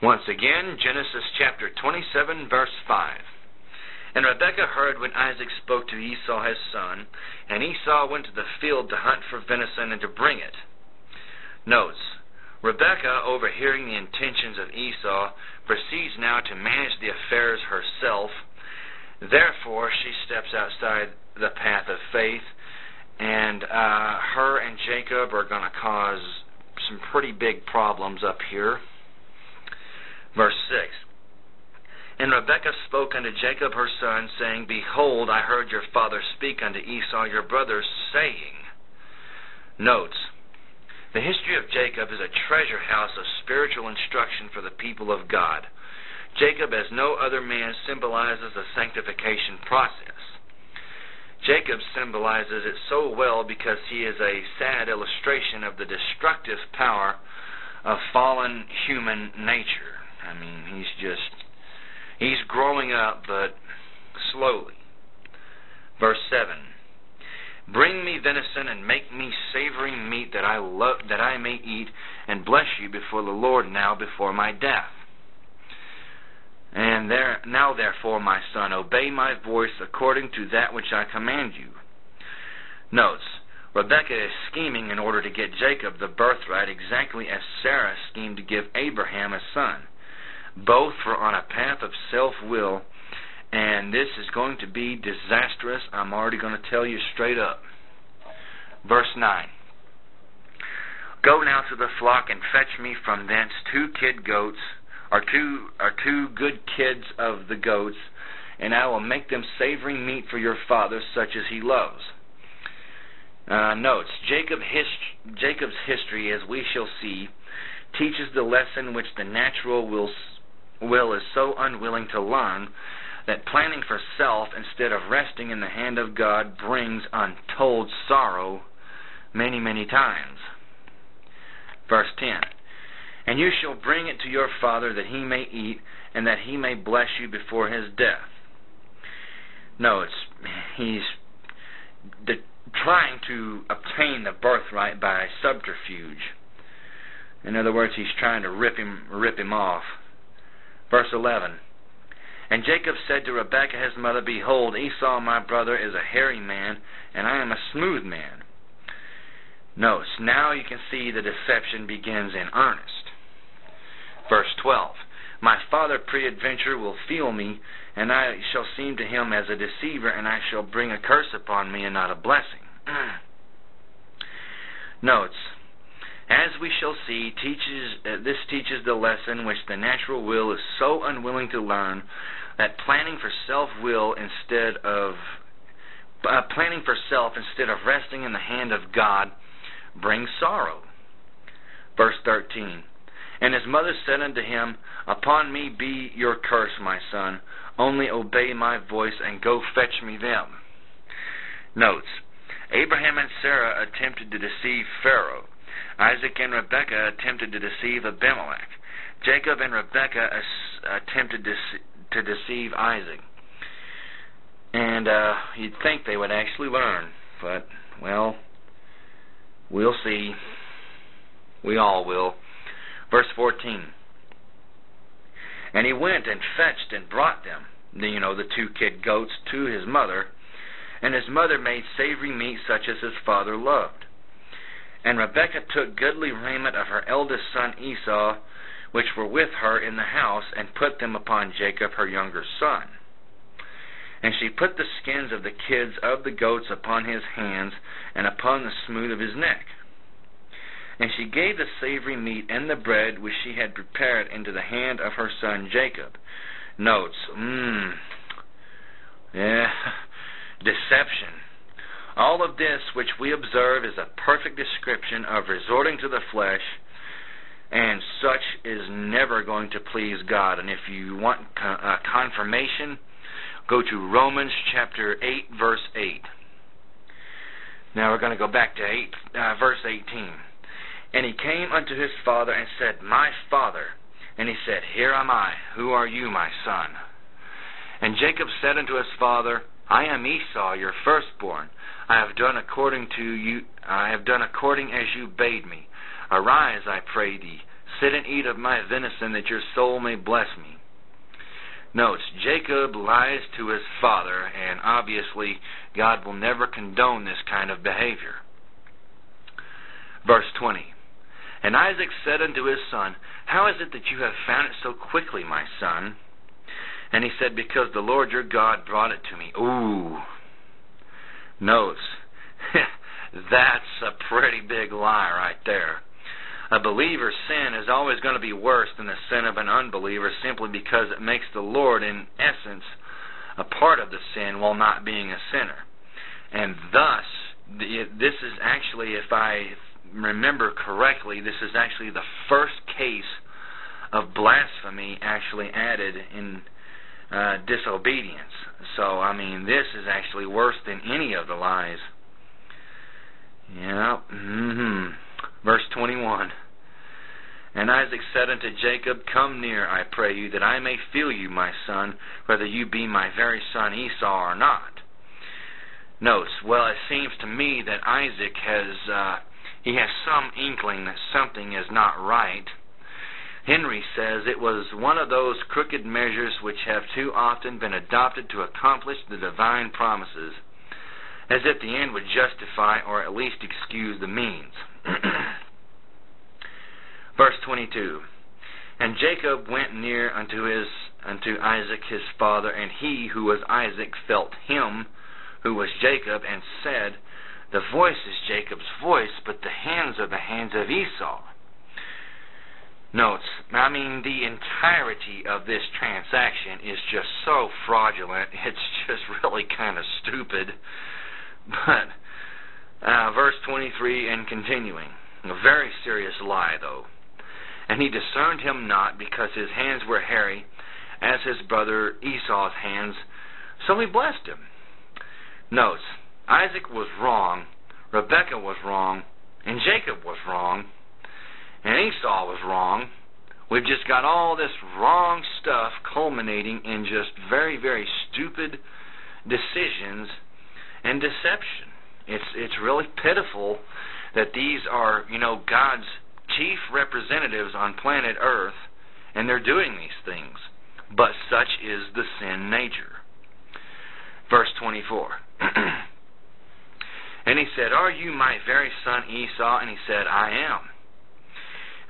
Once again, Genesis chapter 27, verse 5. And Rebekah heard when Isaac spoke to Esau his son, and Esau went to the field to hunt for venison and to bring it. Notes: Rebekah, overhearing the intentions of Esau, proceeds now to manage the affairs herself. Therefore, she steps outside the path of faith, and her and Jacob are going to cause some pretty big problems up here. Verse 6. And Rebekah spoke unto Jacob her son, saying, Behold, I heard your father speak unto Esau your brother, saying. Notes: the history of Jacob is a treasure house of spiritual instruction for the people of God. Jacob, as no other man, symbolizes the sanctification process. Jacob symbolizes it so well because he is a sad illustration of the destructive power of fallen human nature. I mean, he's growing up, but slowly. Verse 7. Bring me venison and make me savory meat that I may eat and bless you before the Lord now before my death. And now therefore, my son, obey my voice according to that which I command you. Notes: Rebekah is scheming in order to get Jacob the birthright exactly as Sarah schemed to give Abraham a son. Both were on a path of self-will, and this is going to be disastrous. I'm already going to tell you straight up. Verse 9. Go now to the flock and fetch me from thence 2 kid goats, or two good kids of the goats, and I will make them savory meat for your father, such as he loves. Notes: Jacob's history, as we shall see, teaches the lesson which the natural will is so unwilling to learn, that planning for self instead of resting in the hand of God brings untold sorrow many, many times. Verse 10. And you shall bring it to your father that he may eat, and that he may bless you before his death. No, he's trying to obtain the birthright by subterfuge. In other words, he's trying to rip him off. Verse 11. And Jacob said to Rebekah his mother, Behold, Esau my brother is a hairy man, and I am a smooth man. Notice, now you can see the deception begins in earnest. Verse 12. My father peradventure will feel me, and I shall seem to him as a deceiver, and I shall bring a curse upon me and not a blessing. Notes: as we shall see, this teaches the lesson which the natural will is so unwilling to learn, that planning for self instead of resting in the hand of God brings sorrow. Verse 13. And his mother said unto him, Upon me be your curse, my son. Only obey my voice and go fetch me them. Notes: Abraham and Sarah attempted to deceive Pharaoh. Isaac and Rebekah attempted to deceive Abimelech. Jacob and Rebekah attempted to deceive Isaac. And you'd think they would actually learn, but, well, we'll see. We all will. Verse 14. And he went and fetched and brought them, the 2 kid goats, to his mother, and his mother made savory meat such as his father loved. And Rebekah took goodly raiment of her eldest son Esau, which were with her in the house, and put them upon Jacob her younger son. And she put the skins of the kids of the goats upon his hands, and upon the smooth of his neck. And she gave the savory meat and the bread which she had prepared into the hand of her son Jacob. Notes: deception. All of this which we observe is a perfect description of resorting to the flesh, and such is never going to please God. And if you want confirmation, go to Romans chapter 8, verse 8. Now we're going to go back to verse 18. And he came unto his father and said, My father. And he said, Here am I. Who are you, my son? And Jacob said unto his father, I am Esau, your firstborn. I have done according as you bade me. Arise, I pray thee, Sit and eat of my venison, that your soul may bless me. Notes, Jacob lies to his father, and obviously God will never condone this kind of behavior. Verse 20. And Isaac said unto his son, How is it that you have found it so quickly, my son? And he said, Because the Lord your God brought it to me. Ooh. Notes, that's a pretty big lie right there. A believer's sin is always going to be worse than the sin of an unbeliever, simply because it makes the Lord, in essence, a part of the sin while not being a sinner. And thus, this is actually, if I remember correctly, this is actually the first case of blasphemy actually added in disobedience. So, I mean, this is actually worse than any of the lies. Yeah. Verse 21. And Isaac said unto Jacob, Come near, I pray you, that I may feel you, my son, whether you be my very son Esau or not. Notes, well, it seems to me that Isaac has some inkling that something is not right. Henry says it was one of those crooked measures which have too often been adopted to accomplish the divine promises, as if the end would justify or at least excuse the means. Verse 22. And Jacob went near unto Isaac his father, and he who was Isaac felt him who was Jacob, and said, The voice is Jacob's voice, but the hands are the hands of Esau. Notes, I mean, the entirety of this transaction is just so fraudulent, it's just really kind of stupid. But, verse 23 and continuing, a very serious lie, though. And he discerned him not, because his hands were hairy, as his brother Esau's hands, so he blessed him. Notes, Isaac was wrong, Rebekah was wrong, and Jacob was wrong, and Esau was wrong. We've just got all this wrong stuff culminating in just very, very stupid decisions and deception. It's really pitiful that these are, God's chief representatives on planet Earth, and they're doing these things. But such is the sin nature. Verse 24. And he said, Are you my very son Esau? And he said, I am.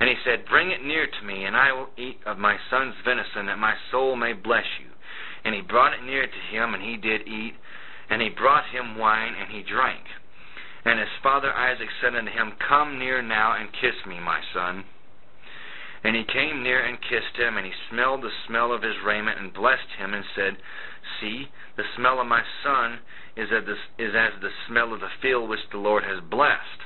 And he said, Bring it near to me, and I will eat of my son's venison, that my soul may bless you. And he brought it near to him, and he did eat. And he brought him wine, and he drank. And his father Isaac said unto him, Come near now, and kiss me, my son. And he came near and kissed him, and he smelled the smell of his raiment, and blessed him, and said, See, the smell of my son is as the smell of the field which the Lord has blessed.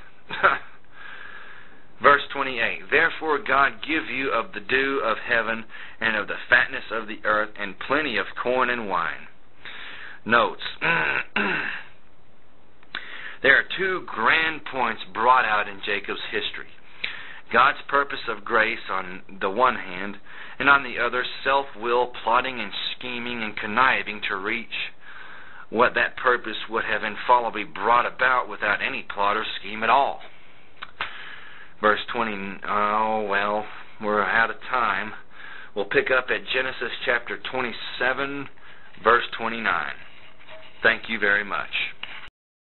Verse 28, Therefore God give you of the dew of heaven, and of the fatness of the earth, and plenty of corn and wine. Notes. There are two grand points brought out in Jacob's history. God's purpose of grace on the one hand, and on the other, self-will, plotting and scheming and conniving to reach what that purpose would have infallibly brought about without any plot or scheme at all. Verse 20, oh, well, we're out of time. We'll pick up at Genesis chapter 27, verse 29. Thank you very much.